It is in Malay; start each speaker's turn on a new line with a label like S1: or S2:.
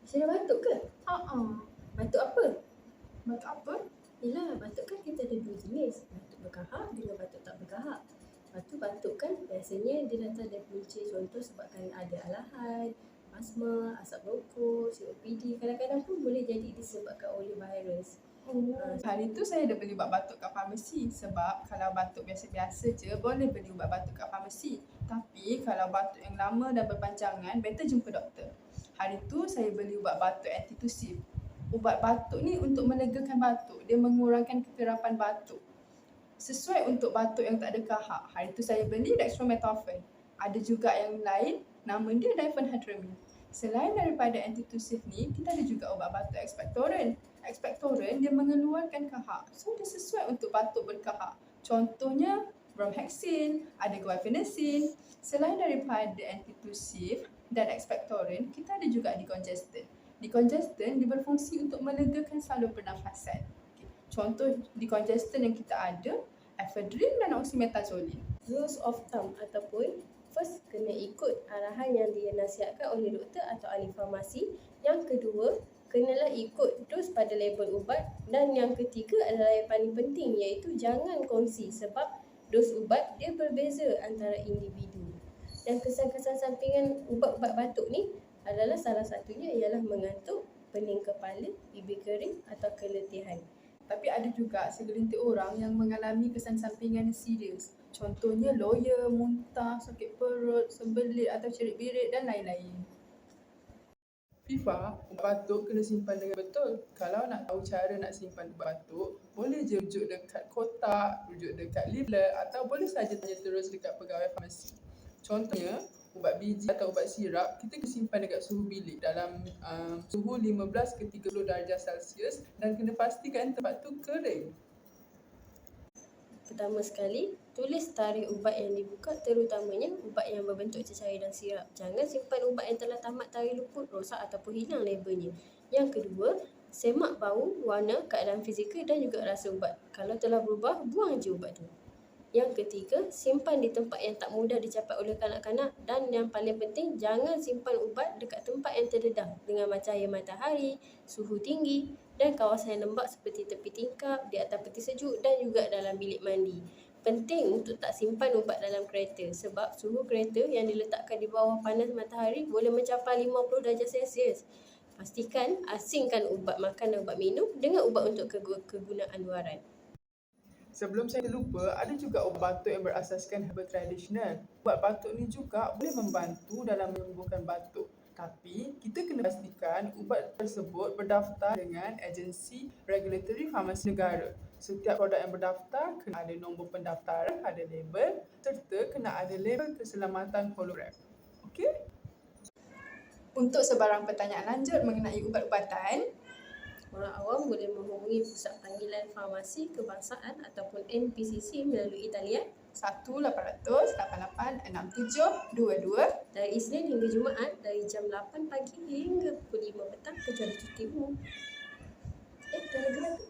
S1: Sila batuk ke? Batuk apa?
S2: Batuk apa?
S1: Yelah, batuk kan kita ada dua jenis. Batuk berkahak dengan batuk tak berkahak. Lepas tu batuk kan biasanya dia datang dari punca, contoh sebabkan ada alahan, asma, asap rokok, COPD. Kadang-kadang pun boleh jadi disebabkan oleh virus.
S2: Hari tu saya dah beli ubat batuk kat farmasi sebab kalau batuk biasa-biasa je boleh beli ubat batuk kat farmasi. Tapi kalau batuk yang lama dan berpanjangan, better jumpa doktor. Hari tu saya beli ubat batuk antitusif. Ubat batuk ni untuk melegakan batuk, dia mengurangkan kekerapan batuk. Sesuai untuk batuk yang tak ada kahak. Hari tu saya beli dextromethorphan. Ada juga yang lain, nama dia diphenhydramine. Selain daripada antitusif ni, kita ada juga ubat batuk expectorant. Expectorant dia mengeluarkan kahak. So dia sesuai untuk batuk berkahak. Contohnya bromhexin, ada guaifenesin. Selain daripada antitusif dan expectorant, kita ada juga decongestant. Decongestant dia berfungsi untuk melegakan salur pernafasan. Contoh decongestant yang kita ada, ephedrine dan oxymetazoline.
S1: Rules of thumb ataupun first kena ikut arahan yang dinasihatkan oleh doktor atau ahli farmasi. Yang kedua, kenalah ikut dos pada label ubat. Dan yang ketiga adalah yang paling penting, iaitu jangan kongsi sebab dos ubat dia berbeza antara individu. Dan kesan-kesan sampingan ubat-ubat batuk ni adalah salah satunya ialah mengantuk, pening kepala, bibir kering atau keletihan.
S2: Tapi ada juga segelintir orang yang mengalami kesan sampingan yang serius. Contohnya loya, muntah, sakit perut, sembelit atau cerit-birit dan lain-lain. Fifa, ubat batuk kena simpan dengan betul. Kalau nak tahu cara nak simpan ubat batuk, boleh je rujuk dekat kotak, rujuk dekat leaflet atau boleh saja tanya terus dekat pegawai farmasi. Contohnya, ubat biji atau ubat sirap, kita kena simpan dekat suhu bilik dalam suhu 15 ke 30 darjah Celsius dan kena pastikan tempat tu kering.
S1: Pertama sekali, tulis tarikh ubat yang dibuka, terutamanya ubat yang berbentuk cecair dan sirap. Jangan simpan ubat yang telah tamat tarikh luput, rosak ataupun hilang labelnya. Yang kedua, semak bau, warna, keadaan fizikal dan juga rasa ubat. Kalau telah berubah, buang je ubat tu. Yang ketiga, simpan di tempat yang tak mudah dicapai oleh kanak-kanak. Dan yang paling penting, jangan simpan ubat dekat tempat yang terdedah dengan cahaya matahari, suhu tinggi dan kawasan yang lembap seperti tepi tingkap, di atas peti sejuk dan juga dalam bilik mandi. Penting untuk tak simpan ubat dalam kereta sebab suhu kereta yang diletakkan di bawah panas matahari boleh mencapai 50 darjah Celsius. Pastikan asingkan ubat makan dan ubat minum dengan ubat untuk kegunaan luaran.
S2: Sebelum saya lupa, ada juga ubat batuk yang berasaskan herbal tradisional. Ubat batuk ni juga boleh membantu dalam menyembuhkan batuk. Tapi, kita kena pastikan ubat tersebut berdaftar dengan agensi regulatory farmasi negara. Setiap produk yang berdaftar kena ada nombor pendaftaran, ada label serta kena ada label keselamatan hologram. Okey? Untuk sebarang pertanyaan lanjut mengenai ubat-ubatan,
S1: orang awam boleh menghubungi Pusat Panggilan Farmasi Kebangsaan ataupun NPCC melalui talian
S2: 1-800-88-6722
S1: dari Isnin hingga Jumaat dari jam 8 pagi hingga pukul 5 petang kecuali cuti umum. Dah gerak ke?